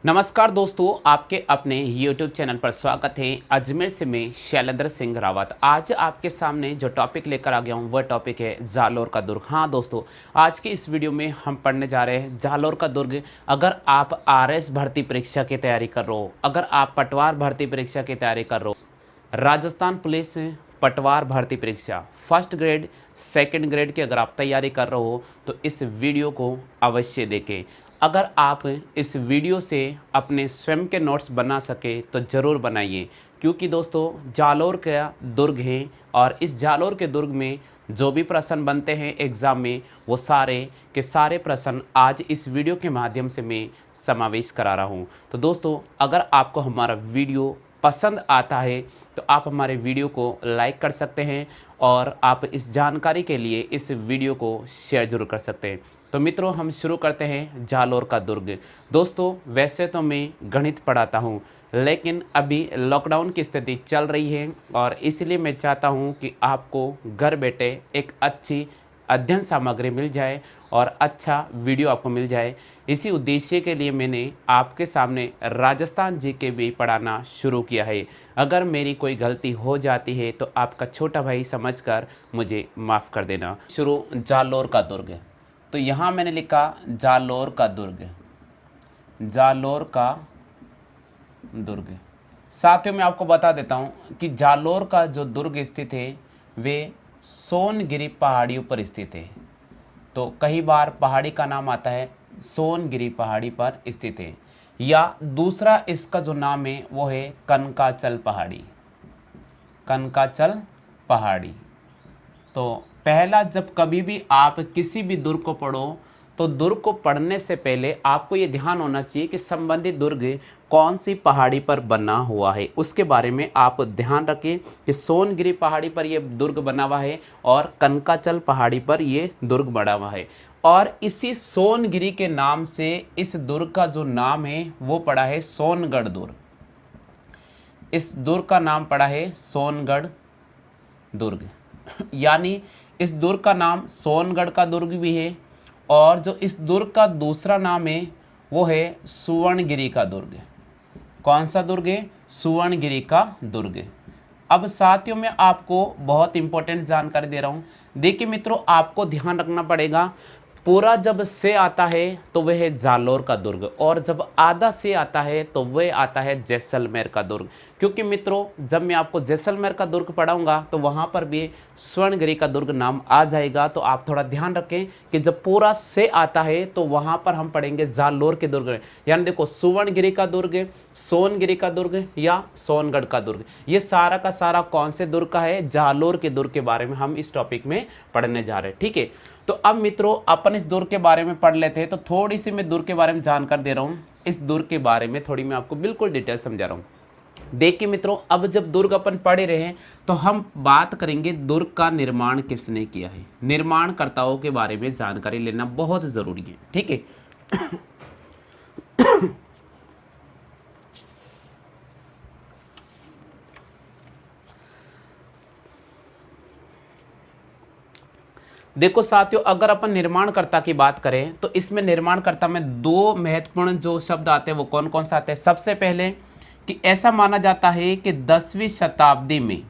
नमस्कार दोस्तों, आपके अपने YouTube चैनल पर स्वागत है। अजमेर से मैं शैलेंद्र सिंह रावत आज आपके सामने जो टॉपिक लेकर आ गया हूँ वह टॉपिक है जालोर का दुर्ग। हाँ दोस्तों, आज की इस वीडियो में हम पढ़ने जा रहे हैं जालोर का दुर्ग। अगर आप RS भर्ती परीक्षा की तैयारी कर रहे हो, अगर आप पटवार भर्ती परीक्षा की तैयारी कर रहे हो, राजस्थान पुलिस पटवार भर्ती परीक्षा फर्स्ट ग्रेड सेकंड ग्रेड की अगर आप तैयारी कर रहे हो तो इस वीडियो को अवश्य देखें। अगर आप इस वीडियो से अपने स्वयं के नोट्स बना सके तो ज़रूर बनाइए, क्योंकि दोस्तों जालोर का दुर्ग है और इस जालोर के दुर्ग में जो भी प्रश्न बनते हैं एग्ज़ाम में वो सारे के सारे प्रश्न आज इस वीडियो के माध्यम से मैं समावेश करा रहा हूँ। तो दोस्तों, अगर आपको हमारा वीडियो पसंद आता है तो आप हमारे वीडियो को लाइक कर सकते हैं और आप इस जानकारी के लिए इस वीडियो को शेयर जरूर कर सकते हैं। तो मित्रों, हम शुरू करते हैं जालोर का दुर्ग। दोस्तों, वैसे तो मैं गणित पढ़ाता हूँ, लेकिन अभी लॉकडाउन की स्थिति चल रही है और इसलिए मैं चाहता हूँ कि आपको घर बैठे एक अच्छी अध्ययन सामग्री मिल जाए और अच्छा वीडियो आपको मिल जाए। इसी उद्देश्य के लिए मैंने आपके सामने राजस्थान जीके भी पढ़ाना शुरू किया है। अगर मेरी कोई गलती हो जाती है तो आपका छोटा भाई समझकर मुझे माफ़ कर देना। शुरू जालोर का दुर्ग। तो यहाँ मैंने लिखा जालोर का दुर्ग, जालोर का दुर्ग। साथियों, मैं आपको बता देता हूँ कि जालोर का जो दुर्ग स्थित है वे सोनगिरी पहाड़ियों पर स्थित है। तो कई बार पहाड़ी का नाम आता है सोनगिरी पहाड़ी पर स्थित है, या दूसरा इसका जो नाम है वो है कनकाचल पहाड़ी, कनकाचल पहाड़ी। तो पहला, जब कभी भी आप किसी भी दुर्ग को पढ़ो तो दुर्ग को पढ़ने से पहले आपको ये ध्यान होना चाहिए कि संबंधित दुर्ग कौन सी पहाड़ी पर बना हुआ है, उसके बारे में आप ध्यान रखें कि सोनगिरी पहाड़ी पर ये दुर्ग बना हुआ है और कनकाचल पहाड़ी पर ये दुर्ग बना हुआ है। और इसी सोनगिरी के नाम से इस दुर्ग का जो नाम है वो पड़ा है सोनगढ़ दुर्ग। इस दुर्ग का नाम पड़ा है सोनगढ़ दुर्ग, यानी इस दुर्ग का नाम सोनगढ़ का दुर्ग भी है और जो इस दुर्ग का दूसरा नाम है वो है सुवर्णगिरी का दुर्ग। कौन सा दुर्ग है? सुवर्णगिरी का दुर्ग। अब साथियों, मैं आपको बहुत इंपॉर्टेंट जानकारी दे रहा हूँ। देखिए मित्रों, आपको ध्यान रखना पड़ेगा, पूरा जब से आता है तो वह है जालोर का दुर्ग और जब आधा से आता है तो वह आता है जैसलमेर का दुर्ग। क्योंकि मित्रों, जब मैं आपको जैसलमेर का दुर्ग पढ़ाऊंगा तो वहां पर भी स्वर्णगिरी का दुर्ग नाम आ जाएगा। तो आप थोड़ा ध्यान रखें कि जब पूरा से आता है तो वहां पर हम पढ़ेंगे जालोर के दुर्ग, यानी देखो सुवर्णगिरी का दुर्ग, सोनगिरी का दुर्ग या सोनगढ़ का दुर्ग। ये सारा का सारा कौन से दुर्ग का है? जालोर के दुर्ग के बारे में हम इस टॉपिक में पढ़ने जा रहे हैं। ठीक है, तो अब मित्रों अपन इस दुर्ग के बारे में पढ़ लेते हैं। तो थोड़ी सी मैं दुर्ग के बारे में जानकारी दे रहा हूँ, इस दुर्ग के बारे में थोड़ी मैं आपको बिल्कुल डिटेल समझा रहा हूँ। देखिए मित्रों, अब जब दुर्ग अपन पढ़े रहे हैं तो हम बात करेंगे दुर्ग का निर्माण किसने किया है। निर्माणकर्ताओं के बारे में जानकारी लेना बहुत जरूरी है। ठीक है, देखो साथियों, अगर अपन निर्माणकर्ता की बात करें तो इसमें निर्माणकर्ता में दो महत्वपूर्ण जो शब्द आते हैं वो कौन कौन से आते हैं। सबसे पहले कि ऐसा माना जाता है कि 10वीं शताब्दी में,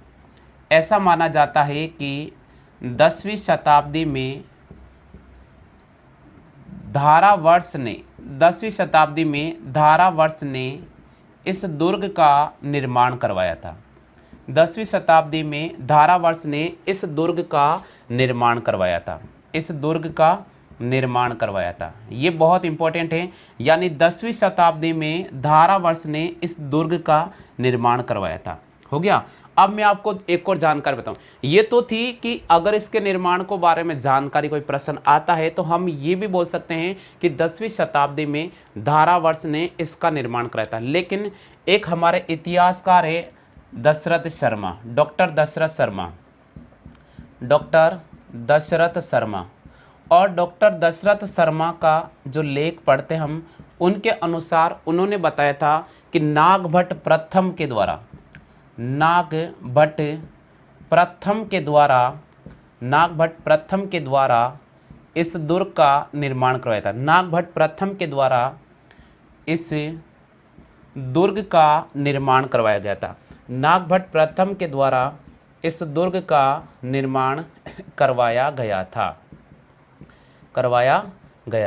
ऐसा माना जाता है कि 10वीं शताब्दी में धारावर्ष ने, 10वीं शताब्दी में धारावर्ष ने इस दुर्ग का निर्माण करवाया था। 10वीं शताब्दी में धारावर्ष ने इस दुर्ग का निर्माण करवाया था, इस दुर्ग का निर्माण करवाया था। ये बहुत इंपॉर्टेंट है, यानी 10वीं शताब्दी में धारावर्ष ने इस दुर्ग का निर्माण करवाया था। हो गया। अब मैं आपको एक और जानकारी बताऊं। ये तो थी कि अगर इसके निर्माण को बारे में जानकारी कोई प्रश्न आता है तो हम ये भी बोल सकते हैं कि 10वीं शताब्दी में धारावर्ष ने इसका निर्माण कराया था। लेकिन एक हमारे इतिहासकार है दशरथ शर्मा, डॉक्टर दशरथ शर्मा, डॉक्टर दशरथ शर्मा, और डॉक्टर दशरथ शर्मा का जो लेख पढ़ते हम, उनके अनुसार उन्होंने बताया था कि नागभट्ट प्रथम के द्वारा, नागभट्ट प्रथम के द्वारा, नागभट्ट प्रथम के द्वारा इस दुर्ग का निर्माण करवाया था। नागभट्ट प्रथम के द्वारा इस दुर्ग का निर्माण करवाया गया था। नागभट्ट प्रथम के द्वारा इस दुर्ग का निर्माण करवाया गया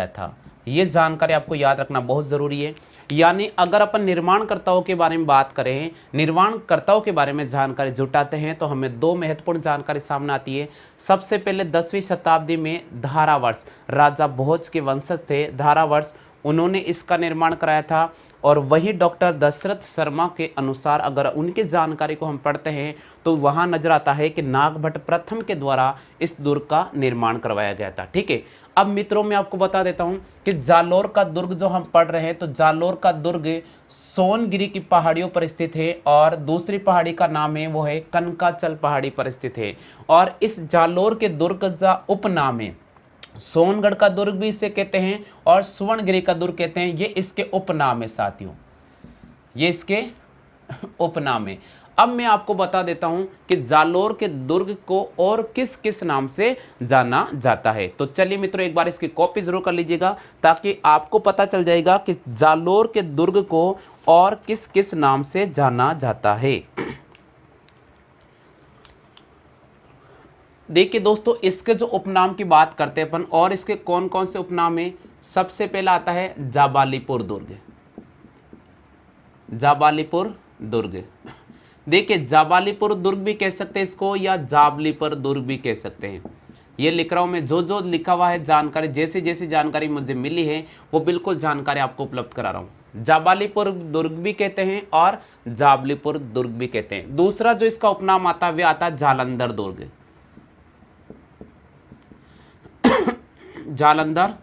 था। ये जानकारी आपको याद रखना बहुत ज़रूरी है। यानी अगर अपन निर्माणकर्ताओं के बारे में बात करें, निर्माणकर्ताओं के बारे में जानकारी जुटाते हैं, तो हमें दो महत्वपूर्ण जानकारी सामने आती है। सबसे पहले 10वीं शताब्दी में धारावर्ष, राजा भोज के वंशज थे धारावर्ष, उन्होंने इसका निर्माण कराया था। और वही डॉक्टर दशरथ शर्मा के अनुसार अगर उनकी जानकारी को हम पढ़ते हैं तो वहाँ नजर आता है कि नागभट्ट प्रथम के द्वारा इस दुर्ग का निर्माण करवाया गया था। ठीक है, अब मित्रों मैं आपको बता देता हूँ कि जालोर का दुर्ग जो हम पढ़ रहे हैं, तो जालोर का दुर्ग सोनगिरी की पहाड़ियों पर स्थित है और दूसरी पहाड़ी का नाम है वो है कनकाचल पहाड़ी पर स्थित है। और इस जालोर के दुर्ग का उपनाम है, सोनगढ़ का दुर्ग भी इसे कहते हैं और सुवर्णगिरी का दुर्ग कहते हैं। ये इसके उपनाम है साथियों, ये इसके उपनाम है। अब मैं आपको बता देता हूं कि जालोर के दुर्ग को और किस किस नाम से जाना जाता है। तो चलिए मित्रों, एक बार इसकी कॉपी जरूर कर लीजिएगा ताकि आपको पता चल जाएगा कि जालोर के दुर्ग को और किस किस नाम से जाना जाता है। देखिए दोस्तों, इसके जो उपनाम की बात करते हैं अपन, और इसके कौन कौन से उपनाम है। सबसे पहला आता है जाबालीपुर दुर्ग। जाबालीपुर दुर्ग, देखिए जाबालीपुर दुर्ग भी कह सकते हैं इसको, या जाबलीपुर दुर्ग भी कह सकते हैं। ये लिख रहा हूं मैं, जो जो लिखा हुआ है जानकारी, जैसी जैसी जानकारी मुझे मिली है वो बिल्कुल जानकारी आपको उपलब्ध करा रहा हूं। जाबालीपुर दुर्ग भी कहते हैं और जाबलीपुर दुर्ग भी कहते हैं। दूसरा जो इसका उपनाम आता है वह आता है जालंधर दुर्ग। जालंधर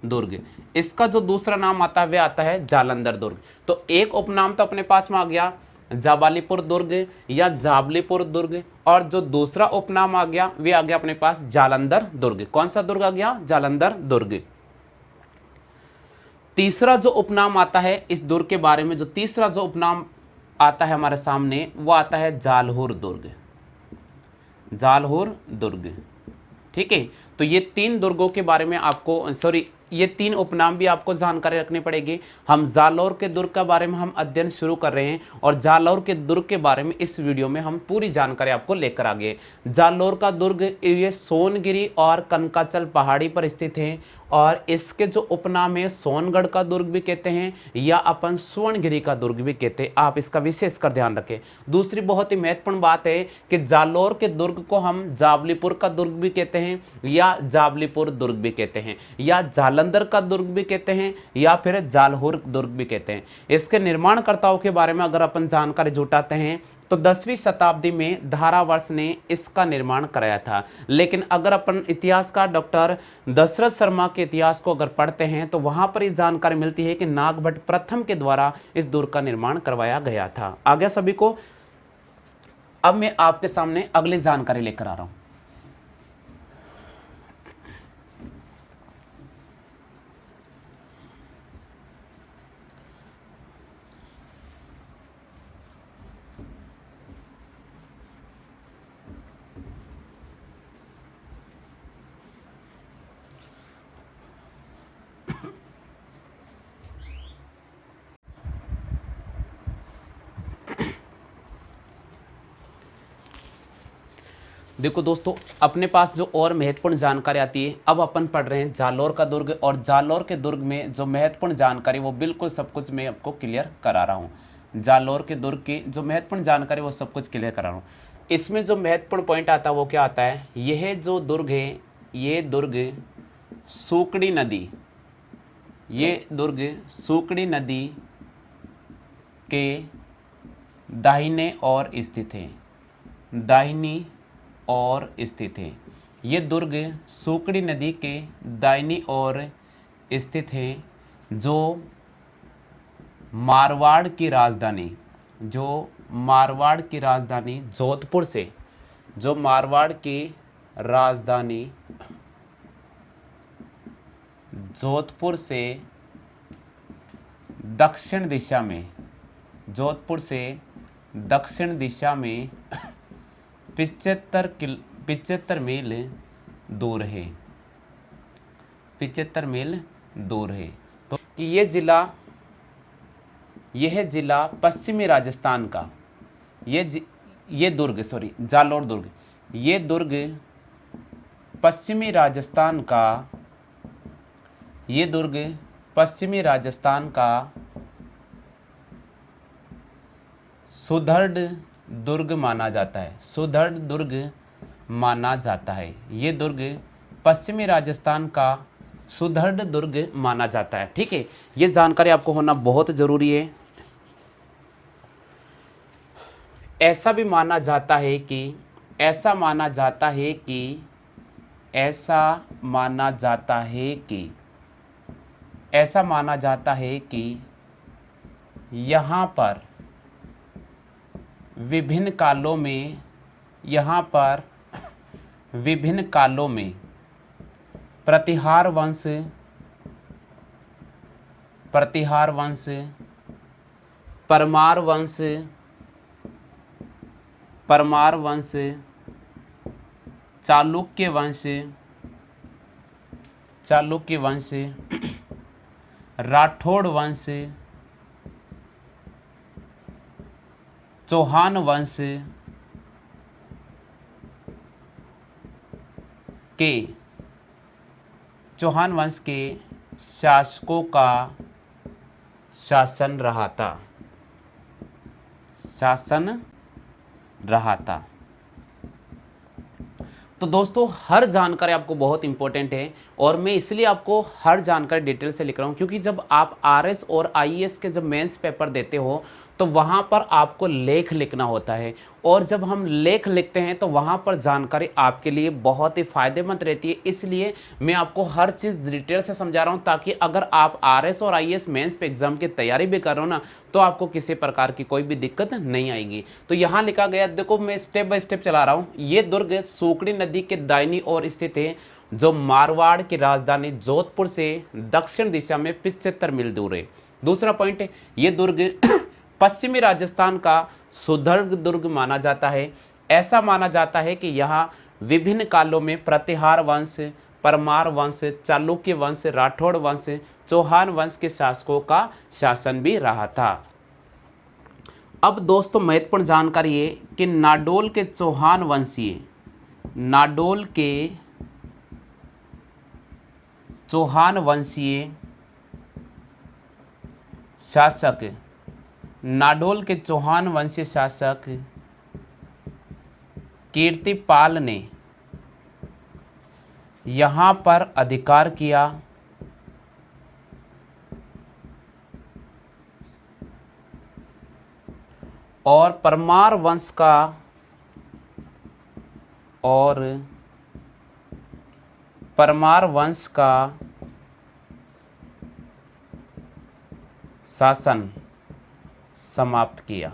दुर्ग, इसका जो दूसरा नाम आता है वह आता है जालंधर दुर्ग। तो एक उपनाम तो अपने पास में आ गया जाबालीपुर दुर्ग या जाबलीपुर दुर्ग, और जो दूसरा उपनाम आ गया वह आ गया अपने पास जालंधर दुर्ग। कौन सा दुर्ग आ गया? जालंधर दुर्ग। तीसरा जो उपनाम आता है इस दुर्ग के बारे में, जो तीसरा जो उपनाम आता है हमारे सामने, वो आता है जालौर दुर्ग। जालौर दुर्ग, ठीक है। तो ये तीन दुर्गों के बारे में आपको, सॉरी, ये तीन उपनाम भी आपको जानकारी रखनी पड़ेगी। हम जालौर के दुर्ग के बारे में हम अध्ययन शुरू कर रहे हैं और जालौर के दुर्ग के बारे में इस वीडियो में हम पूरी जानकारी आपको लेकर आ गए। जालौर का दुर्ग ये सोनगिरी और कनकाचल पहाड़ी पर स्थित है और इसके जो उपनाम है सोनगढ़ का दुर्ग भी कहते हैं या अपन सुवर्णगिरी का दुर्ग भी कहते हैं। आप इसका विशेष कर ध्यान रखें। दूसरी बहुत ही महत्वपूर्ण बात है कि जालौर के दुर्ग को हम जाबलीपुर का दुर्ग भी कहते हैं या जाबलीपुर दुर्ग भी कहते हैं या जालंधर का दुर्ग भी कहते हैं या फिर जालौर दुर्ग भी कहते हैं। इसके निर्माणकर्ताओं के बारे में अगर अपन जानकारी जुटाते हैं तो 10वीं शताब्दी में धारावर्ष ने इसका निर्माण कराया था। लेकिन अगर अपन इतिहासकार डॉक्टर दशरथ शर्मा के इतिहास को अगर पढ़ते हैं तो वहां पर ये जानकारी मिलती है कि नागभट्ट प्रथम के द्वारा इस दुर्ग का निर्माण करवाया गया था। आ गया सभी को? अब मैं आपके सामने अगली जानकारी लेकर आ रहा हूं। देखो दोस्तों, अपने पास जो और महत्वपूर्ण जानकारी आती है, अब अपन पढ़ रहे हैं जालौर का दुर्ग, और जालौर के दुर्ग में जो महत्वपूर्ण जानकारी वो बिल्कुल सब कुछ मैं आपको क्लियर करा रहा हूँ। जालौर के दुर्ग की जो महत्वपूर्ण जानकारी वो सब कुछ क्लियर करा रहा हूँ। इसमें जो महत्वपूर्ण पॉइंट आता है वो क्या आता है, यह जो दुर्ग है, ये दुर्ग सूकड़ी नदी, ये दुर्ग सूकड़ी नदी के दाहिने ओर स्थित है, दाहिनी और स्थित है। ये दुर्ग सूकड़ी नदी के दाहिनी ओर स्थित है, जो मारवाड़ की राजधानी, जो मारवाड़ की राजधानी जोधपुर से, जो मारवाड़ की राजधानी जोधपुर से दक्षिण दिशा में, जोधपुर से दक्षिण दिशा में 75 मील दूर है, 75 मील दूर है। तो ये जिला यह जिला पश्चिमी राजस्थान का, ये दुर्ग, सॉरी जालोर दुर्ग, ये दुर्ग पश्चिमी राजस्थान का, ये दुर्ग पश्चिमी राजस्थान का सुदृढ़ दुर्ग माना जाता है, सुदृढ़ दुर्ग माना जाता है। ये दुर्ग पश्चिमी राजस्थान का सुदृढ़ दुर्ग माना जाता है। ठीक है, ये जानकारी आपको होना बहुत ज़रूरी है। ऐसा भी माना जाता है कि, ऐसा माना जाता है कि, ऐसा माना जाता है कि, ऐसा माना जाता है कि यहाँ पर विभिन्न कालों में, यहाँ पर विभिन्न कालों में प्रतिहार वंश, प्रतिहार वंश, परमार वंश, परमार वंश, चालुक्य वंश, चालुक्य वंश, राठौड़ वंश, चौहान वंश के, चौहान वंश के शासकों का शासन रहा था, शासन रहा था। तो दोस्तों हर जानकारी आपको बहुत इंपॉर्टेंट है और मैं इसलिए आपको हर जानकारी डिटेल से लिख रहा हूँ, क्योंकि जब आप आरएस और आईएएस के जब मेंस पेपर देते हो तो वहाँ पर आपको लेख लिखना होता है, और जब हम लेख लिखते हैं तो वहाँ पर जानकारी आपके लिए बहुत ही फ़ायदेमंद रहती है। इसलिए मैं आपको हर चीज़ डिटेल से समझा रहा हूँ, ताकि अगर आप आरएस और आईएएस मेंस पे एग्ज़ाम की तैयारी भी कर रहे हो ना, तो आपको किसी प्रकार की कोई भी दिक्कत नहीं आएगी। तो यहाँ लिखा गया, देखो मैं स्टेप बाय स्टेप चला रहा हूँ। ये दुर्ग सूखड़ी नदी के दाहिनी ओर स्थित है, जो मारवाड़ की राजधानी जोधपुर से दक्षिण दिशा में 75 मील दूर है। दूसरा पॉइंट है, ये दुर्ग पश्चिमी राजस्थान का सुदृढ़ दुर्ग माना जाता है। ऐसा माना जाता है कि यहाँ विभिन्न कालों में प्रतिहार वंश, परमार वंश, चालुक्य वंश, राठौड़ वंश, चौहान वंश के शासकों का शासन भी रहा था। अब दोस्तों महत्वपूर्ण जानकारी है कि नाडोल के चौहान वंशीय, नाडोल के चौहान वंशीय शासक, नाडोल के चौहान वंशीय शासक कीर्तिपाल ने यहाँ पर अधिकार किया और परमार वंश का, और परमार वंश का शासन समाप्त किया,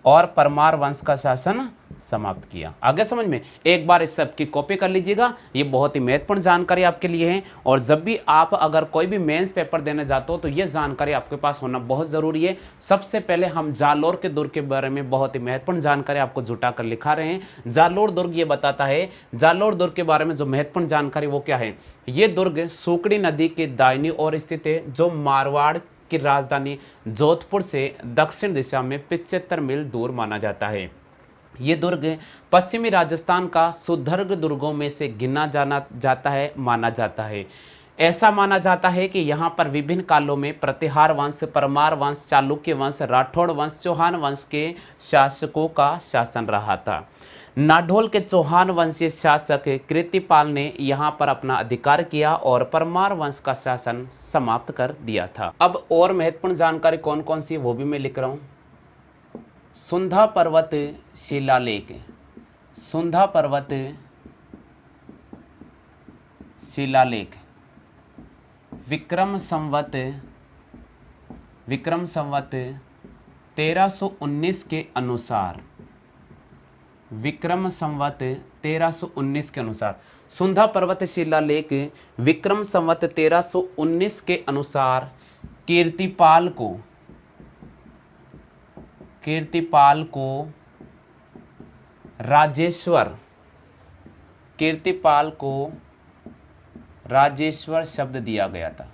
और परमार वंश का शासन समाप्त किया। आगे समझ में, एक बार इस सब की कॉपी कर लीजिएगा, ये बहुत ही महत्वपूर्ण जानकारी आपके लिए है। और जब भी आप अगर कोई भी मेंस पेपर देने जाते हो तो ये जानकारी आपके पास होना बहुत ज़रूरी है। सबसे पहले हम जालोर के दुर्ग के बारे में बहुत ही महत्वपूर्ण जानकारी आपको जुटा कर लिखा रहे हैं। जालोर दुर्ग ये बताता है, जालोर दुर्ग के बारे में जो महत्वपूर्ण जानकारी वो क्या है, ये दुर्ग सूखड़ी नदी के दाहिनी ओर स्थित है, जो मारवाड़ की राजधानी जोधपुर से दक्षिण दिशा में 75 मील दूर माना जाता है। ये दुर्ग पश्चिमी राजस्थान का सुदृढ़ दुर्गों में से गिना जाना जाता है, माना जाता है। ऐसा माना जाता है कि यहाँ पर विभिन्न कालों में प्रतिहार वंश, परमार वंश, चालुक्य वंश, राठौड़ वंश, चौहान वंश के शासकों का शासन रहा था। नाडोल के चौहान वंशीय शासक कीर्तिपाल ने यहाँ पर अपना अधिकार किया और परमार वंश का शासन समाप्त कर दिया था। अब और महत्वपूर्ण जानकारी कौन कौन सी वो भी मैं लिख रहा हूँ। सुंधा पर्वत शिलालेख, सुंधा पर्वत शिलालेख विक्रम संवत 1319 के अनुसार, विक्रम संवत 1319 के अनुसार, सुंधा पर्वत शिलालेख विक्रम संवत 1319 के अनुसार कीर्तिपाल को राजेश्वर, कीर्तिपाल को राजेश्वर शब्द दिया गया था,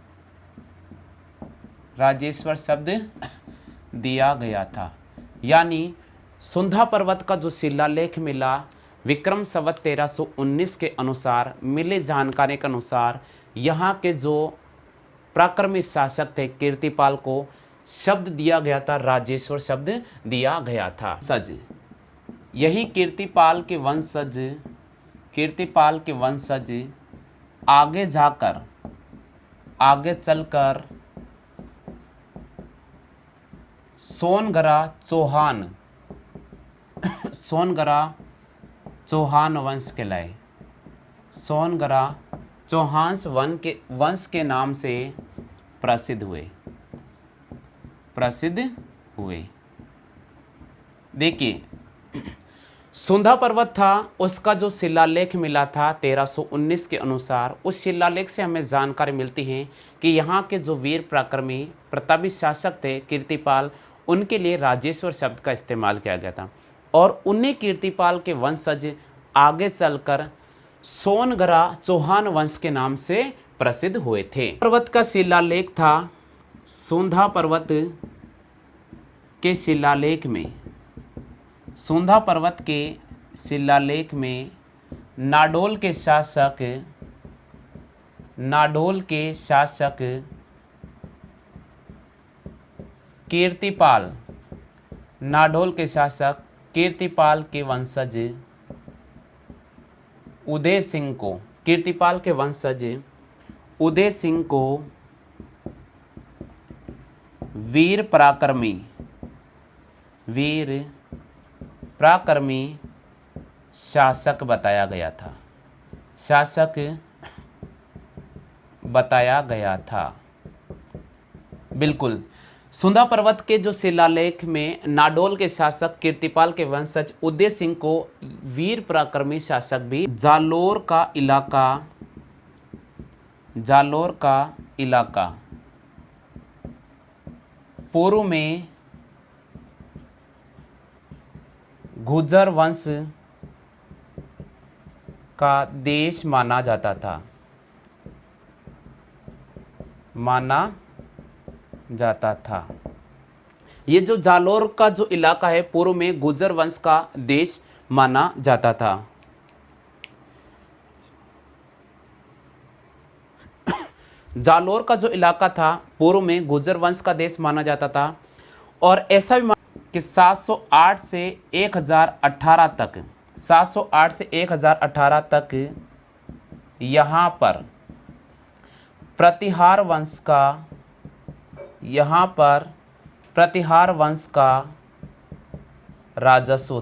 राजेश्वर शब्द दिया गया था। यानी सुंधा पर्वत का जो शिलालेख मिला विक्रम संवत 1319 के अनुसार मिले जानकारी के अनुसार यहाँ के जो पराक्रमी शासक थे कीर्तिपाल को शब्द दिया गया था, राजेश्वर शब्द दिया गया था। सज यही कीर्तिपाल के वंशज आगे चलकर सोनगरा चौहान वंश कहलाए। सोनगरा चौहान वंश के नाम से प्रसिद्ध हुए। देखिए सुंधा पर्वत था, उसका जो शिलालेख मिला था 1319 के अनुसार, उस शिलालेख से हमें जानकारी मिलती है कि यहाँ के जो वीर पराक्रमी प्रतापी शासक थे कीर्तिपाल, उनके लिए राजेश्वर शब्द का इस्तेमाल किया गया था और उन्हीं कीर्तिपाल के वंशज आगे चलकर सोनगरा चौहान वंश के नाम से प्रसिद्ध हुए थे। पर्वत का शिलालेख था, सुंधा पर्वत के शिलालेख में नाडोल के शासक कीर्तिपाल के वंशज उदय सिंह को वीर पराक्रमी शासक बताया गया था। बिल्कुल, सुंधा पर्वत के जो शिलालेख में नाडोल के शासक कीर्तिपाल के वंशज उदय सिंह को वीर पराक्रमी शासक भी जालोर का इलाका पूर्व में गुर्जर वंश का देश माना जाता था। ये जो जालोर का जो इलाका है पूर्व में गुर्जर वंश का देश माना जाता था। जालोर का जो इलाका था पूर्व में गुर्जर वंश का देश माना जाता था और ऐसा भी कि 708 से 1018 तक यहाँ पर प्रतिहार वंश का राजस्व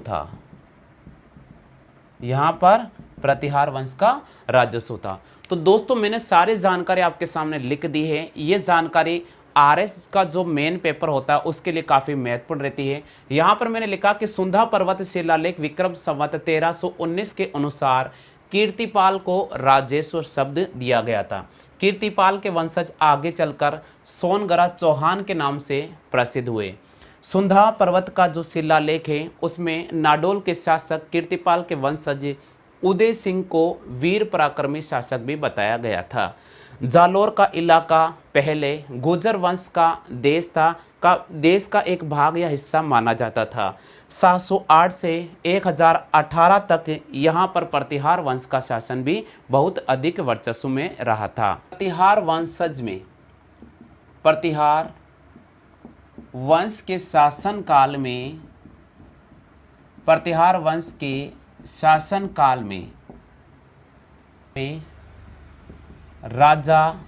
था। तो दोस्तों मैंने सारी जानकारी आपके सामने लिख दी है। ये जानकारी आरएस का जो मेन पेपर होता है उसके लिए काफ़ी महत्वपूर्ण रहती है। यहाँ पर मैंने लिखा कि सुंधा पर्वत शिलालेख विक्रम संवत 1319 के अनुसार कीर्तिपाल को राजेश्वर शब्द दिया गया था। कीर्तिपाल के वंशज आगे चलकर सोनगरा चौहान के नाम से प्रसिद्ध हुए। सुंधा पर्वत का जो शिलालेख है उसमें नाडोल के शासक कीर्तिपाल के वंशज उदय सिंह को वीर पराक्रमी शासक भी बताया गया था। जालोर का इलाका पहले गुर्जर वंश का देश का एक भाग या हिस्सा माना जाता था। 708 से 1018 तक यहाँ पर प्रतिहार वंश का शासन भी बहुत अधिक वर्चस्व में रहा था। प्रतिहार वंश के शासनकाल में राजा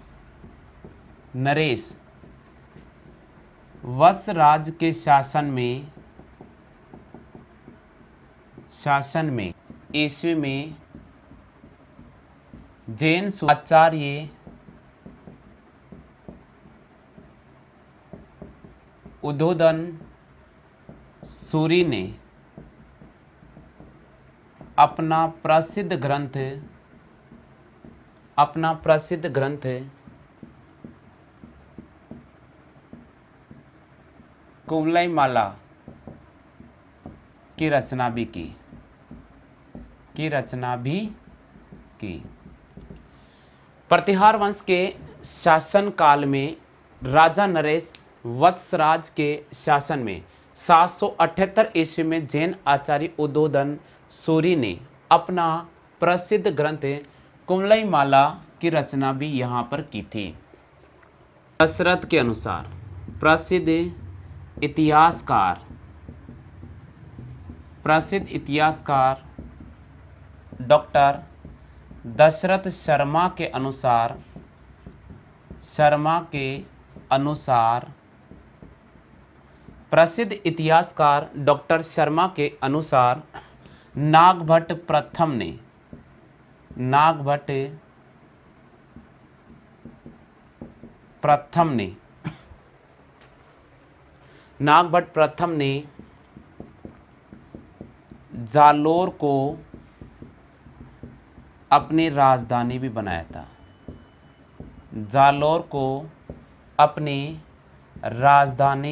नरेश वत्सराज के शासन में ईस्वी में जैन आचार्य उद्बोधन सूरी ने अपना प्रसिद्ध ग्रंथ कुवलयमाला की रचना भी की। प्रतिहार वंश के शासन काल में राजा नरेश वत्सराज के शासन में 778 ईस्वी में जैन आचार्य उद्बोधन सूरी ने अपना प्रसिद्ध ग्रंथ कुमलई माला की रचना भी यहाँ पर की थी। दशरथ के अनुसार प्रसिद्ध इतिहासकार डॉक्टर दशरथ शर्मा के अनुसार नागभट्ट प्रथम ने जालोर को अपनी राजधानी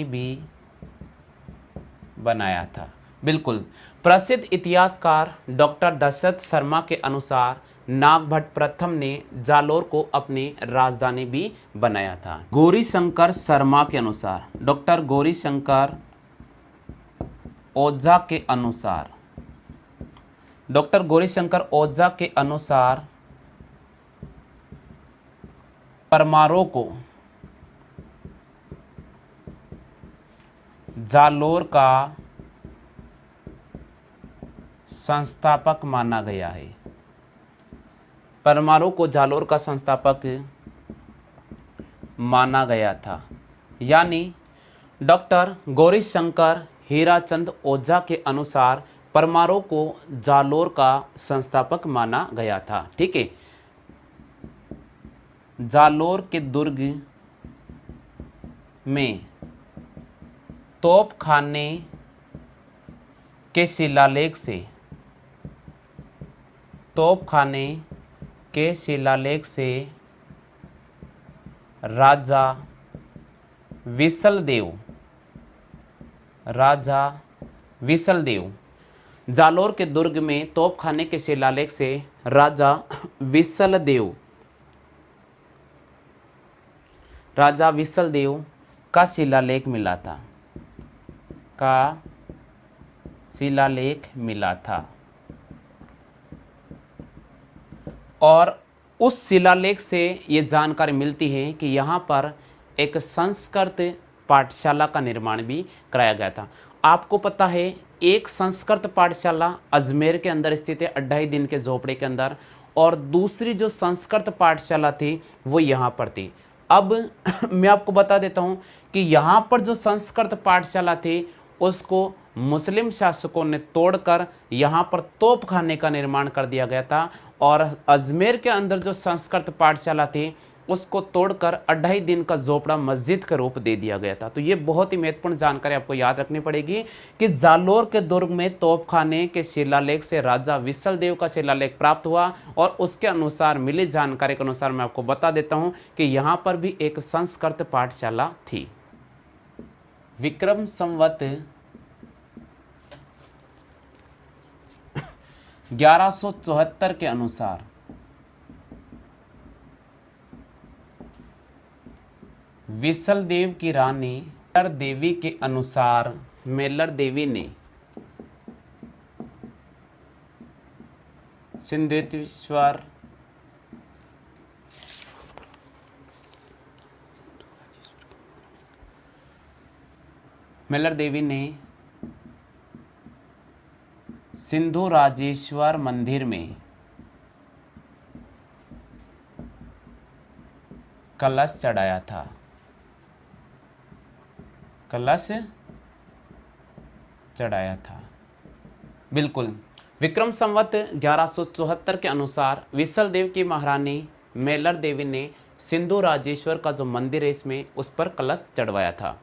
भी बनाया था। बिल्कुल, प्रसिद्ध इतिहासकार डॉक्टर दशरथ शर्मा के अनुसार नागभट्ट प्रथम ने जालोर को अपनी राजधानी भी बनाया था। गौरीशंकर शर्मा के अनुसार, डॉक्टर गौरीशंकर ओझा के अनुसार परमारों को जालोर का संस्थापक माना गया है। परमारों को जालोर का संस्थापक माना गया था, यानी डॉक्टर गौरीशंकर हीराचंद ओझा के अनुसार परमारों को जालोर का संस्थापक माना गया था। ठीक है, जालोर के दुर्ग में तोपखाने के शिलालेख से राजा विसलदेव जालोर के दुर्ग में तोपखाने के शिलालेख से राजा विसलदेव का शिलालेख मिला था और उस शिलालेख से ये जानकारी मिलती है कि यहाँ पर एक संस्कृत पाठशाला का निर्माण भी कराया गया था। आपको पता है, एक संस्कृत पाठशाला अजमेर के अंदर स्थित है, 2.5 दिन के झोपड़े के अंदर, और दूसरी जो संस्कृत पाठशाला थी वो यहाँ पर थी। अब मैं आपको बता देता हूँ कि यहाँ पर जो संस्कृत पाठशाला थी उसको मुस्लिम शासकों ने तोड़कर यहाँ पर तोपखाने का निर्माण कर दिया गया था, और अजमेर के अंदर जो संस्कृत पाठशाला थी उसको तोड़कर 2.5 दिन का झोपड़ा मस्जिद का रूप दे दिया गया था। तो ये बहुत ही महत्वपूर्ण जानकारी आपको याद रखनी पड़ेगी कि जालोर के दुर्ग में तोपखाने के शिलालेख से राजा विसलदेव का शिलालेख प्राप्त हुआ, और उसके अनुसार मिली जानकारी के अनुसार मैं आपको बता देता हूँ कि यहाँ पर भी एक संस्कृत पाठशाला थी। विक्रम संवत 1174 के अनुसार विसलदेव की रानी मेलर देवी के अनुसार मेलर देवी ने सिंधेश्वर सिंधु राजेश्वर मंदिर में कलश चढ़ाया था। बिल्कुल, विक्रम संवत 1174 के अनुसार विसलदेव की महारानी मेलर देवी ने सिंधु राजेश्वर का जो मंदिर है इसमें उस पर कलश चढ़वाया था।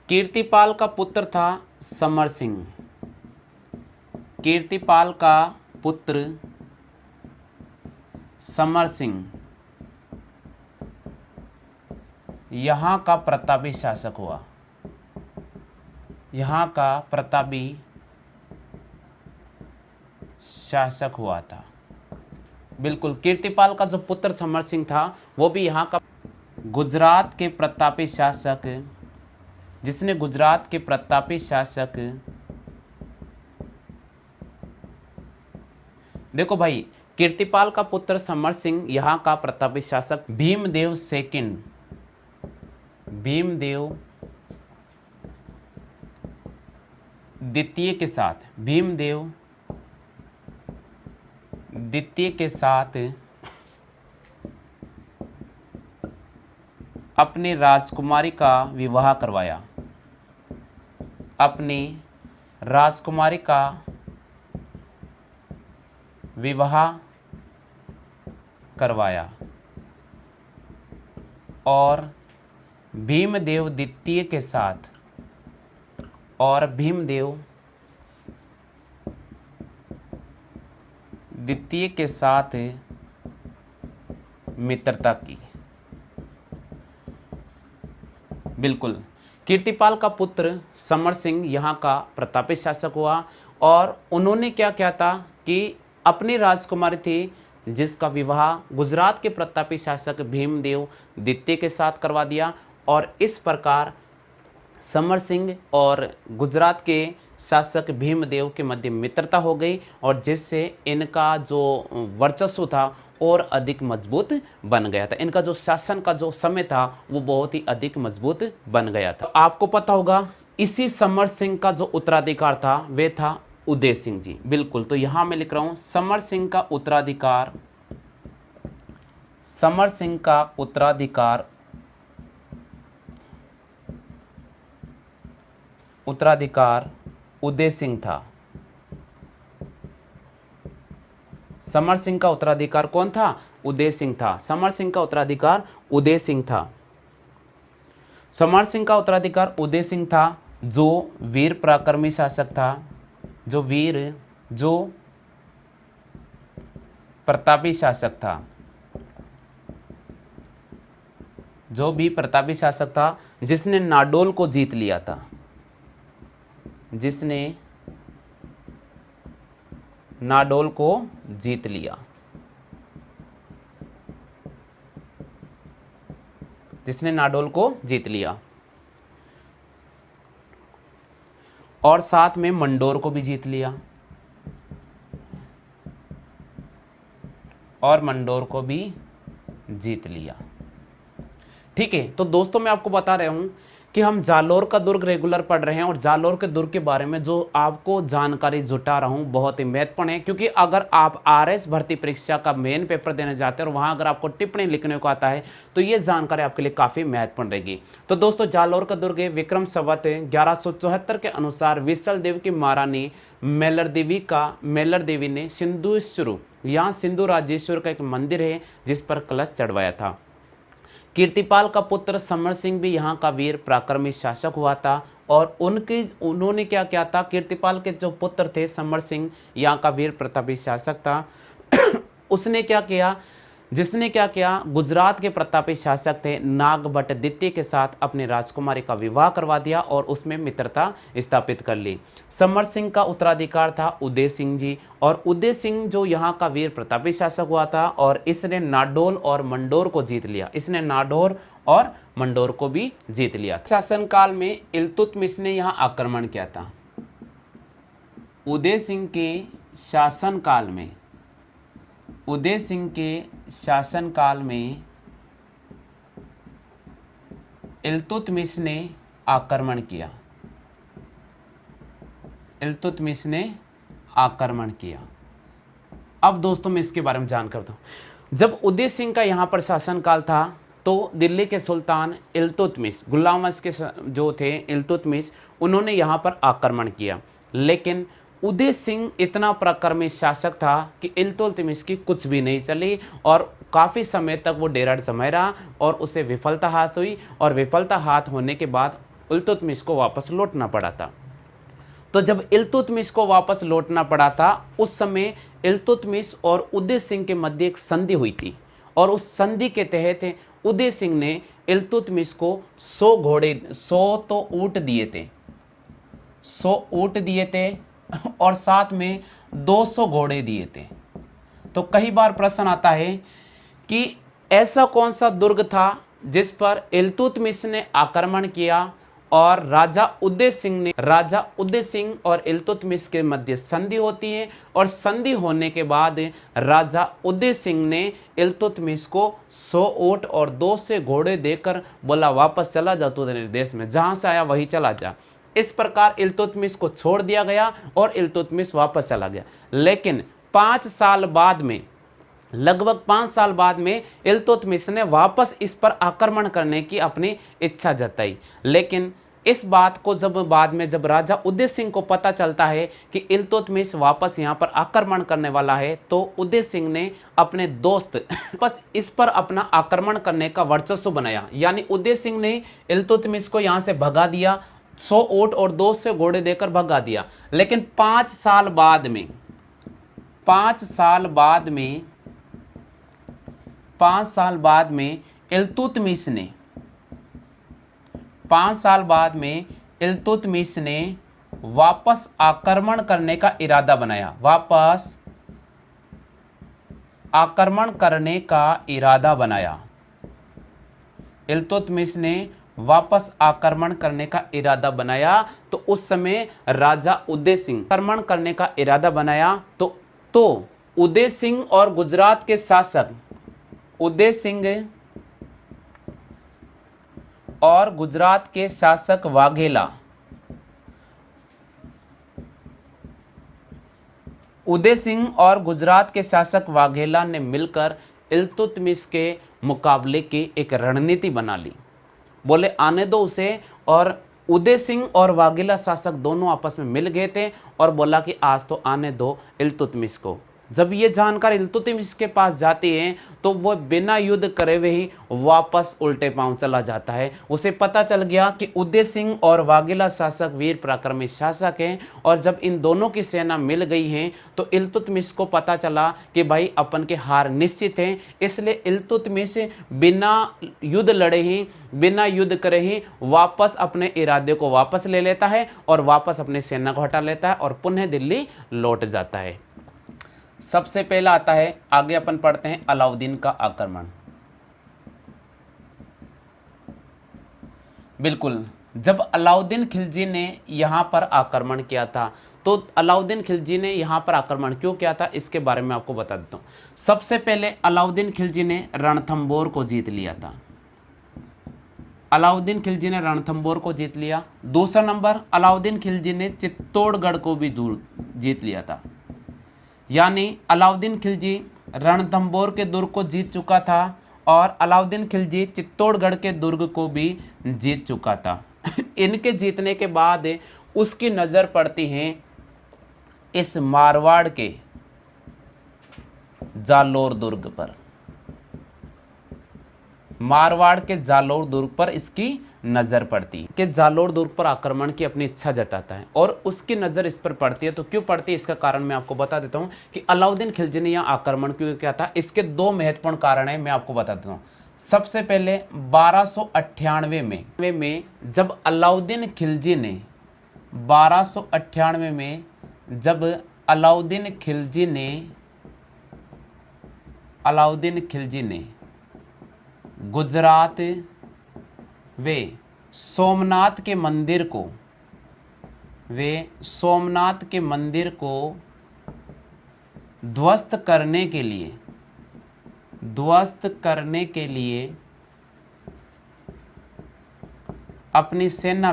कीर्तिपाल का पुत्र था समर सिंह। कीर्तिपाल का पुत्र समर सिंह यहाँ का प्रतापी शासक हुआ। था। बिल्कुल, कीर्तिपाल का जो पुत्र समर सिंह था वो भी यहाँ का गुजरात के प्रतापी शासक जिसने गुजरात के प्रतापी शासक, देखो भाई, कीर्तिपाल का पुत्र समर सिंह यहाँ का प्रतापी शासक भीमदेव सेकंड, भीमदेव द्वितीय के साथ, भीमदेव द्वितीय के साथ अपनी राजकुमारी का विवाह करवाया, अपनी राजकुमारी का विवाह करवाया और भीमदेव द्वितीय के साथ, और भीमदेव द्वितीय के साथ मित्रता की। बिल्कुल, कीर्तिपाल का पुत्र समर सिंह यहाँ का प्रतापी शासक हुआ और उन्होंने क्या किया था कि अपनी राजकुमारी थी जिसका विवाह गुजरात के प्रतापी शासक भीमदेव द्वितीय के साथ करवा दिया, और इस प्रकार समर सिंह और गुजरात के शासक भीमदेव के मध्य मित्रता हो गई, और जिससे इनका जो वर्चस्व था और अधिक मजबूत बन गया था। इनका जो शासन का जो समय था वो बहुत ही अधिक मजबूत बन गया था। आपको पता होगा इसी समर सिंह का जो उत्तराधिकार था वे था उदय सिंह जी। बिल्कुल, तो यहां मैं लिख रहा हूं समर सिंह का उत्तराधिकार, समर सिंह का उत्तराधिकार, उत्तराधिकार उदय सिंह था। समर सिंह का उत्तराधिकार कौन था? उदय सिंह था। समर सिंह का उत्तराधिकार उदय सिंह था। समर सिंह का उत्तराधिकार उदय सिंह था, जो वीर पराक्रमी शासक था, जो प्रतापी शासक था, जो भी प्रतापी शासक था, जिसने नाडोल को जीत लिया था, जिसने नाडोल को जीत लिया, जिसने नाडोल को जीत लिया, और साथ में मंडोर को भी जीत लिया, और मंडोर को भी जीत लिया। ठीक है, तो दोस्तों मैं आपको बता रहा हूं कि हम जालोर का दुर्ग रेगुलर पढ़ रहे हैं, और जालोर के दुर्ग के बारे में जो आपको जानकारी जुटा रहा हूं बहुत ही महत्वपूर्ण है, क्योंकि अगर आप आरएस भर्ती परीक्षा का मेन पेपर देने जाते हैं और वहां अगर आपको टिप्पणी लिखने को आता है तो ये जानकारी आपके लिए काफ़ी महत्वपूर्ण रहेगी। तो दोस्तों जालोर का दुर्ग विक्रम संवत 1174 के अनुसार विसल देव की महारानी मेलर देवी ने सिंधुश्वरू, यहाँ सिंधु राज्येश्वर का एक मंदिर है जिस पर कलश चढ़वाया था। कीर्तिपाल का पुत्र समर सिंह भी यहाँ का वीर पराक्रमी शासक हुआ था, और उन्होंने क्या किया था, कीर्तिपाल के जो पुत्र थे समर सिंह यहाँ का वीर प्रतापी शासक था उसने क्या किया, जिसने क्या किया, गुजरात के प्रतापी शासक थे नागभट्ट द्वितीय के साथ अपनी राजकुमारी का विवाह करवा दिया और उसमें मित्रता स्थापित कर ली। समर सिंह का उत्तराधिकार था उदय सिंह जी, और उदय सिंह जो यहाँ का वीर प्रतापी शासक हुआ था, और इसने नाडोल और मंडोर को जीत लिया, इसने नाडोर और मंडोर को भी जीत लिया। शासनकाल में इल्तुतमिश ने यहाँ आक्रमण किया था। उदय सिंह के शासनकाल में, उदय सिंह के शासनकाल में इल्तुतमिश ने आक्रमण किया, इल्तुतमिश ने आक्रमण किया। अब दोस्तों मैं इसके बारे में जानकर दूं, जब उदय सिंह का यहाँ पर शासनकाल था तो दिल्ली के सुल्तान इल्तुतमिश, गुलाम वंश के जो थे इल्तुतमिश, उन्होंने यहाँ पर आक्रमण किया, लेकिन उदय सिंह इतना पराक्रमी शासक था कि इल्तुतमिश की कुछ भी नहीं चली और काफ़ी समय तक वो डेरा जमाए रहा और उसे विफलता हाथ हुई, और विफलता हाथ होने के बाद इल्तुतमिश को वापस लौटना पड़ा था। तो जब इल्तुतमिश को वापस लौटना पड़ा था उस समय इल्तुतमिश और उदय सिंह के मध्य एक संधि हुई थी, और उस संधि के तहत उदय सिंह ने इल्तुतमिश को 100 घोड़े, 100 तो ऊंट दिए थे, 100 ऊंट दिए थे और साथ में 200 घोड़े दिए थे। तो कई बार प्रश्न आता है कि ऐसा कौन सा दुर्ग था जिस पर इल्तुतमिश ने आक्रमण किया और राजा उदय सिंह और इल्तुतमिश के मध्य संधि होती है और संधि होने के बाद राजा उदय सिंह ने इल्तुतमिश को 100 ऊंट और 2 से घोड़े देकर बोला वापस चला जा तू तेरे देश में, जहां से आया वही चला जा। इस प्रकार इल्तुतमिश को छोड़ दिया गया और इल्तुतमिश वापस चला गया। लेकिन 5 साल बाद में, लगभग 5 साल बाद में इल्तुतमिश ने वापस इस पर आक्रमण करने की अपनी इच्छा जताई। लेकिन इस बात को बाद में जब राजा उदय सिंह को पता चलता है कि इल्तुतमिश वापस यहाँ पर आक्रमण करने वाला है, तो उदय सिंह ने अपने दोस्त बस इस पर अपना आक्रमण करने का वर्चस्व बनाया। यानी उदय सिंह ने इल्तुतमिश को यहाँ से भगा दिया, 100 ऊंट और 2 से घोड़े देकर भगा दिया। लेकिन 5 साल बाद में 5 साल बाद में इल्तुतमिश ने 5 साल बाद में इल्तुतमिश ने वापस आक्रमण करने का इरादा बनाया। वापस आक्रमण करने का इरादा बनाया। इल्तुतमिश ने वापस आक्रमण करने का इरादा बनाया। तो उस समय राजा उदय सिंह आक्रमण करने का इरादा बनाया। तो उदय सिंह और गुजरात के शासक उदय सिंह और गुजरात के शासक वाघेला, उदय सिंह और गुजरात के शासक वाघेला ने मिलकर इल्तुतमिश के मुकाबले की एक रणनीति बना ली। बोले आने दो उसे, और उदय सिंह और वाघेला शासक दोनों आपस में मिल गए थे और बोला कि आज तो आने दो इल्तुतमिश को। जब ये जानकारी इल्तुतमिश के पास जाती है तो वो बिना युद्ध करे हुए ही वापस उल्टे पांव चला जाता है। उसे पता चल गया कि उदय सिंह और वाघेला शासक वीर पराक्रमी शासक हैं, और जब इन दोनों की सेना मिल गई है तो इल्तुतमिश को पता चला कि भाई अपन के हार निश्चित है। इसलिए इल्तुतमिश बिना युद्ध लड़े ही, बिना युद्ध करे ही वापस अपने इरादे को वापस ले लेता है और वापस अपनी सेना को हटा लेता है और पुनः दिल्ली लौट जाता है। सबसे पहला आता है, आगे अपन पढ़ते हैं, अलाउद्दीन का आक्रमण। बिल्कुल, जब अलाउद्दीन खिलजी ने यहाँ पर आक्रमण किया था, तो अलाउद्दीन खिलजी ने यहाँ पर आक्रमण क्यों किया था इसके बारे में आपको बता देता हूँ। सबसे पहले अलाउद्दीन खिलजी ने रणथंबोर को जीत लिया था। अलाउद्दीन खिलजी ने रणथंबोर को जीत लिया। दूसरा नंबर, अलाउद्दीन खिलजी ने चित्तौड़गढ़ को भी जीत लिया था। यानी अलाउद्दीन खिलजी रणथंबोर के दुर्ग को जीत चुका था और अलाउद्दीन खिलजी चित्तौड़गढ़ के दुर्ग को भी जीत चुका था। इनके जीतने के बाद उसकी नज़र पड़ती है इस मारवाड़ के जालोर दुर्ग पर। मारवाड़ के जालोर दुर्ग पर इसकी नज़र पड़ती है कि जालोर दुर्ग पर आक्रमण की अपनी इच्छा जताता है और उसकी नज़र इस पर पड़ती है। तो क्यों पड़ती है इसका कारण मैं आपको बता देता हूँ कि अलाउद्दीन खिलजी ने यहाँ आक्रमण क्यों किया था। इसके 2 महत्वपूर्ण कारण हैं, मैं आपको बता देता हूँ। सबसे पहले 1298 में जब अलाउद्दीन खिलजी ने 1298 में जब अलाउद्दीन खिलजी ने गुजरात वे सोमनाथ के मंदिर को ध्वस्त करने के लिए अपनी सेना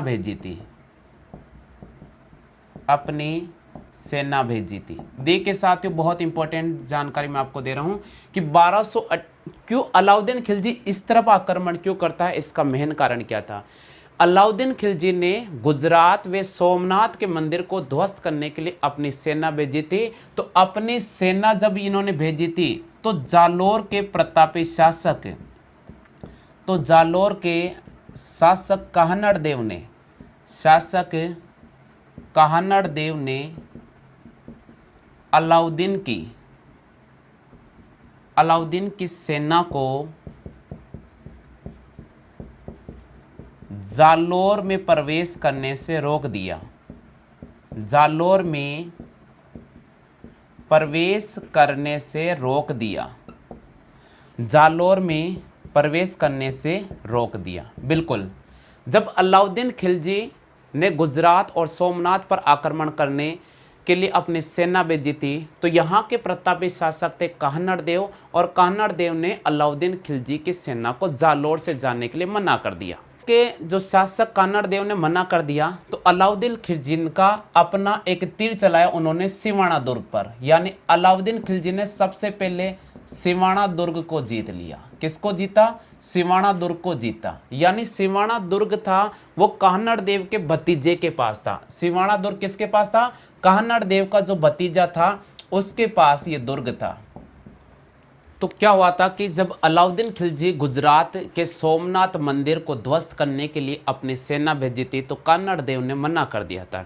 भेजी थी। देखिए साथियों, बहुत इंपॉर्टेंट जानकारी मैं आपको दे रहा हूं कि 1200 क्यों अलाउद्दीन खिलजी इस तरफ आक्रमण क्यों करता है, इसका मेन कारण क्या था। अलाउद्दीन खिलजी ने गुजरात व सोमनाथ के मंदिर को ध्वस्त करने के लिए अपनी सेना भेजी थी। तो अपनी सेना जब इन्होंने भेजी थी तो जालोर के प्रतापी शासक काहनड़ देव ने अलाउद्दीन की सेना को जालोर में प्रवेश करने से रोक दिया। जालोर में प्रवेश करने से रोक दिया। बिल्कुल, जब अलाउद्दीन खिलजी ने गुजरात और सोमनाथ पर आक्रमण करने के लिए अपनी सेना भेजी थी, तो यहाँ के प्रतापी शासक थे काहनड़ देव, और काहनड़ देव ने अलाउद्दीन खिलजी की सेना को जालोर से जाने के लिए मना कर दिया। के जो शासक कानड़ देव ने मना कर दिया, तो अलाउद्दीन खिलजी का अपना एक तीर चलाया उन्होंने सिवाना दुर्ग पर। यानी अलाउद्दीन खिलजी ने सबसे पहले सिवाना दुर्ग को जीत लिया। किसको जीता? सिवाना दुर्ग को जीता। यानी सिवाना दुर्ग था वो काहनड़ देव के भतीजे के पास था। सिवाना दुर्ग किसके पास था? काहनड़ देव का जो भतीजा था उसके पास ये दुर्ग था। तो क्या हुआ था कि जब अलाउद्दीन खिलजी गुजरात के सोमनाथ मंदिर को ध्वस्त करने के लिए अपनी सेना भेजी थी, तो कानड़ देव ने मना कर दिया था।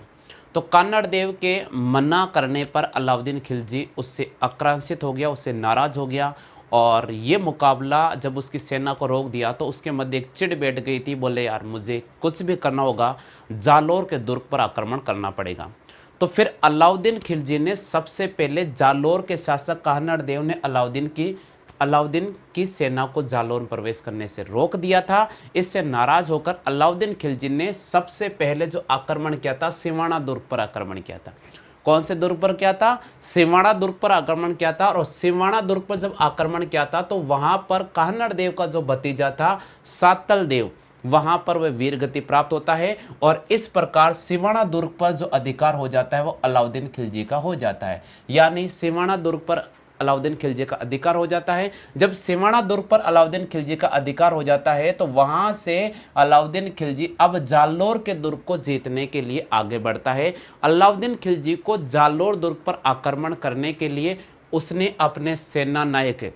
तो कानड़ देव के मना करने पर अलाउद्दीन खिलजी उससे आक्रांतित हो गया, उससे नाराज हो गया, और ये मुकाबला जब उसकी सेना को रोक दिया तो उसके मध्य एक चिढ़ बैठ गई थी। बोले यार मुझे कुछ भी करना होगा, जालोर के दुर्ग पर आक्रमण करना पड़ेगा। तो फिर अलाउद्दीन खिलजी ने सबसे पहले जालोर के शासक काहनड़ देव ने अलाउद्दीन की सेना को जालोर में प्रवेश करने से रोक दिया था। इससे नाराज होकर अलाउद्दीन खिलजी ने सबसे पहले जो आक्रमण किया था सिवाना दुर्ग पर आक्रमण किया था। कौन से दुर्ग पर किया था? सिवाना दुर्ग पर आक्रमण किया था। और सिवाना दुर्ग पर जब आक्रमण किया था तो वहां पर काहनड़ देव का जो भतीजा था सातल देव, वहां पर वह वीर गति प्राप्त होता है, और इस प्रकार सिवाना दुर्ग पर जो अधिकार हो जाता है वो अलाउद्दीन खिलजी का हो जाता है। यानी सिवाना दुर्ग पर अलाउद्दीन खिलजी का अधिकार हो जाता है। जब सिवाना दुर्ग पर अलाउद्दीन खिलजी का अधिकार हो जाता है तो वहां से अलाउद्दीन खिलजी अब जालोर के दुर्ग को जीतने के लिए आगे बढ़ता है। अलाउद्दीन खिलजी को जालोर दुर्ग पर आक्रमण करने के लिए उसने अपने सेना नायक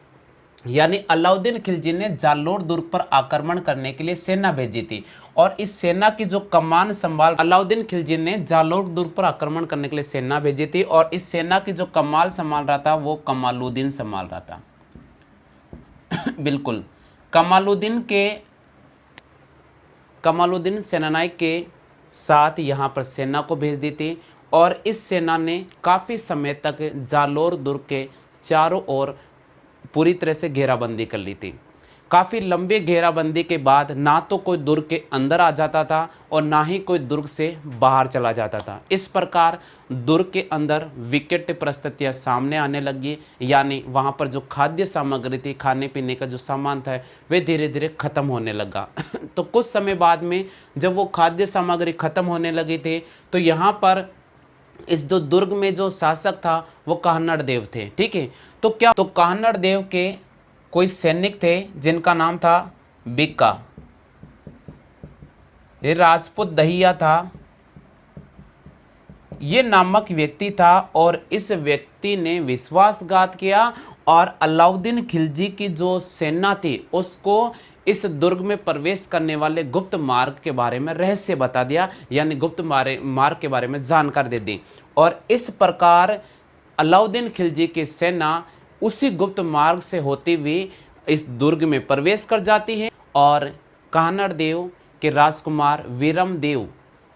यानी अलाउद्दीन खिलजी ने जालोर दुर्ग पर आक्रमण करने के लिए सेना भेजी थी, और इस सेना की जो कमान संभाल अलाउद्दीन खिलजी ने जालोर दुर्ग पर आक्रमण करने के लिए सेना भेजी थी, और इस सेना की जो कमान संभाल रहा था वो कमालुद्दीन संभाल रहा था। बिल्कुल कमालुद्दीन सेनानायक के साथ यहाँ पर सेना को भेज दी थी, और इस सेना ने काफ़ी समय तक जालोर दुर्ग के चारों ओर पूरी तरह से घेराबंदी कर ली थी। काफ़ी लंबे घेराबंदी के बाद ना तो कोई दुर्ग के अंदर आ जाता था और ना ही कोई दुर्ग से बाहर चला जाता था। इस प्रकार दुर्ग के अंदर विकट परिस्थितियां सामने आने लगी। यानी वहां पर जो खाद्य सामग्री थी, खाने पीने का जो सामान था, वे धीरे धीरे खत्म होने लगा। तो कुछ समय बाद में जब वो खाद्य सामग्री खत्म होने लगी थी तो यहाँ पर इस जो दुर्ग में जो शासक था वो काहनड़ देव थे। ठीक है, तो काहनड़ देव के कोई सैनिक थे जिनका नाम था बिक्का। ये राजपूत दहिया था, ये नामक व्यक्ति था, और इस व्यक्ति ने विश्वासघात किया और अलाउद्दीन खिलजी की जो सेना थी उसको इस दुर्ग में प्रवेश करने वाले गुप्त मार्ग के बारे में रहस्य बता दिया, यानी गुप्त मार्ग के बारे में जानकारी दे दी। और इस प्रकार अलाउद्दीन खिलजी की सेना उसी गुप्त मार्ग से होती हुई इस दुर्ग में प्रवेश कर जाती है, और काहनड़ देव के राजकुमार वीरम देव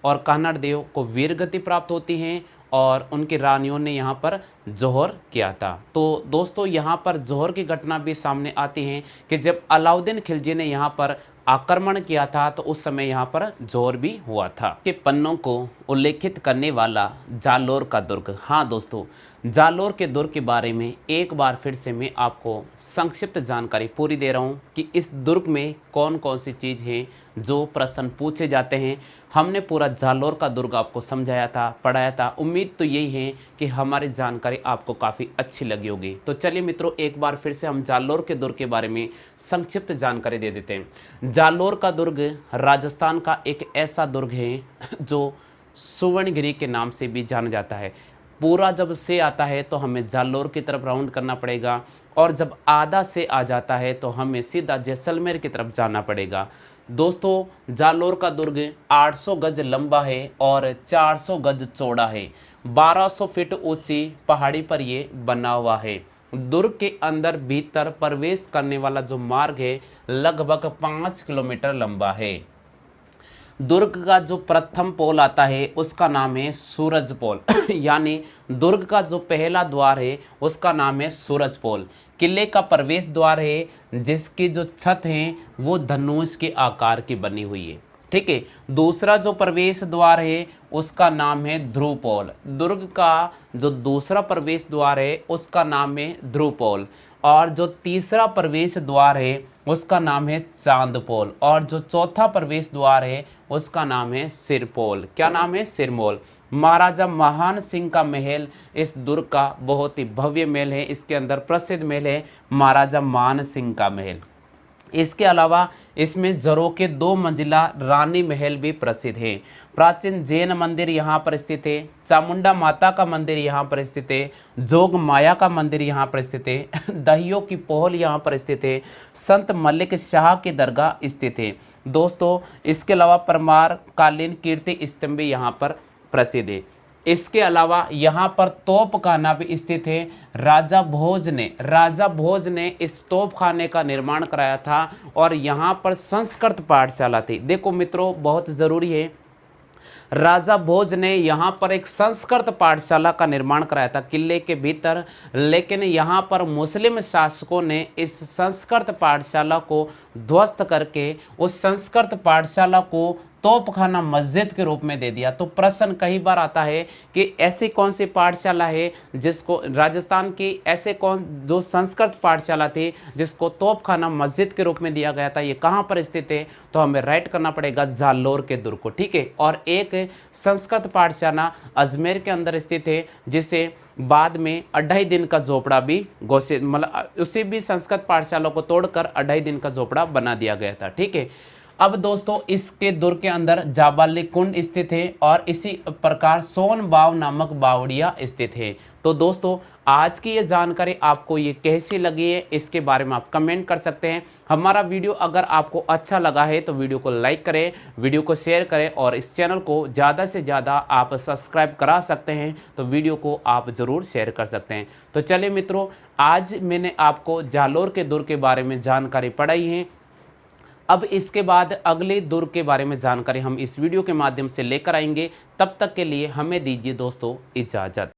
और काहनड़ देव को वीर गति प्राप्त होती है, और उनकी रानियों ने यहाँ पर जौहर किया था। तो दोस्तों यहाँ पर जौहर की घटना भी सामने आती है कि जब अलाउद्दीन खिलजी ने यहाँ पर आक्रमण किया था तो उस समय यहाँ पर जौहर भी हुआ था। के पन्नों को उल्लेखित करने वाला जालोर का दुर्ग। हाँ दोस्तों, जालोर के दुर्ग के बारे में एक बार फिर से मैं आपको संक्षिप्त जानकारी पूरी दे रहा हूँ कि इस दुर्ग में कौन कौन सी चीज़ हैं जो प्रश्न पूछे जाते हैं। हमने पूरा जालोर का दुर्ग आपको समझाया था, पढ़ाया था। उम्मीद तो यही है कि हमारी जानकारी आपको काफ़ी अच्छी लगी होगी। तो चलिए मित्रों, एक बार फिर से हम जालोर के दुर्ग के बारे में संक्षिप्त जानकारी दे देते हैं। जालोर का दुर्ग राजस्थान का एक ऐसा दुर्ग है जो सुवर्णगिरी के नाम से भी जाना जाता है। पूरा जब से आता है तो हमें जालोर की तरफ राउंड करना पड़ेगा, और जब आधा से आ जाता है तो हमें सीधा जैसलमेर की तरफ जाना पड़ेगा। दोस्तों जालोर का दुर्ग 800 गज लंबा है और 400 गज चौड़ा है। 1200 फीट ऊंची पहाड़ी पर ये बना हुआ है। दुर्ग के अंदर भीतर प्रवेश करने वाला जो मार्ग है लगभग 5 किलोमीटर लंबा है। दुर्ग का जो प्रथम पोल आता है उसका नाम है सूरज पोल। यानी दुर्ग का जो पहला द्वार है उसका नाम है सूरज पोल। किले का प्रवेश द्वार है जिसकी जो छत है वो धनुष के आकार की बनी हुई है। ठीक है। दूसरा जो प्रवेश द्वार है उसका नाम है ध्रुवपोल। दुर्ग का जो दूसरा प्रवेश द्वार है उसका नाम है ध्रुवपोल। और जो तीसरा प्रवेश द्वार है उसका नाम है चांदपोल। और जो चौथा प्रवेश द्वार है उसका नाम है सिरपोल। क्या नाम है? सिरमोल। महाराजा महान सिंह का महल इस दुर्ग का बहुत ही भव्य महल है। इसके अंदर प्रसिद्ध महल है महाराजा मान सिंह का महल। इसके अलावा इसमें जरों के 2 मंजिला रानी महल भी प्रसिद्ध है। प्राचीन जैन मंदिर यहाँ पर स्थित है। चामुंडा माता का मंदिर यहाँ पर स्थित है। जोग माया का मंदिर यहाँ पर स्थित है। दहियों की पोहल यहाँ पर स्थित है। संत मलिक शाह की दरगाह स्थित है। दोस्तों इसके अलावा परमार कालीन कीर्ति स्तंभ भी यहाँ पर प्रसिद्ध है। इसके अलावा यहाँ पर तोपखाना भी स्थित है। राजा भोज ने इस तोपखाने का निर्माण कराया था और यहाँ पर संस्कृत पाठशाला थी। देखो मित्रों, बहुत ज़रूरी है, राजा भोज ने यहाँ पर एक संस्कृत पाठशाला का निर्माण कराया था किले के भीतर, लेकिन यहाँ पर मुस्लिम शासकों ने इस संस्कृत पाठशाला को ध्वस्त करके उस संस्कृत पाठशाला को तोपखाना मस्जिद के रूप में दे दिया। तो प्रश्न कई बार आता है कि ऐसी कौन सी पाठशाला है जिसको राजस्थान की ऐसे कौन जो संस्कृत पाठशाला थी जिसको तोपखाना मस्जिद के रूप में दिया गया था, ये कहाँ पर स्थित है? तो हमें राइट करना पड़ेगा जालोर के दुर्ग को। ठीक है। और एक संस्कृत पाठशाला अजमेर के अंदर स्थित है जिसे बाद में 2.5 दिन का झोपड़ा भी घोषित, मतलब उसी भी संस्कृत पाठशाला को तोड़कर 2.5 दिन का झोपड़ा बना दिया गया था। ठीक है। अब दोस्तों इसके दुर्ग के अंदर जाबाली कुंड स्थित है और इसी प्रकार सोनबाव नामक बावड़िया स्थित है। तो दोस्तों आज की ये जानकारी आपको ये कैसी लगी है इसके बारे में आप कमेंट कर सकते हैं। हमारा वीडियो अगर आपको अच्छा लगा है तो वीडियो को लाइक करें, वीडियो को शेयर करें और इस चैनल को ज़्यादा से ज़्यादा आप सब्सक्राइब करा सकते हैं, तो वीडियो को आप ज़रूर शेयर कर सकते हैं। तो चलिए मित्रों, आज मैंने आपको जालोर के दुर्ग के बारे में जानकारी पढ़ाई है। अब इसके बाद अगले दुर्ग के बारे में जानकारी हम इस वीडियो के माध्यम से लेकर आएंगे। तब तक के लिए हमें दीजिए दोस्तों इजाज़त।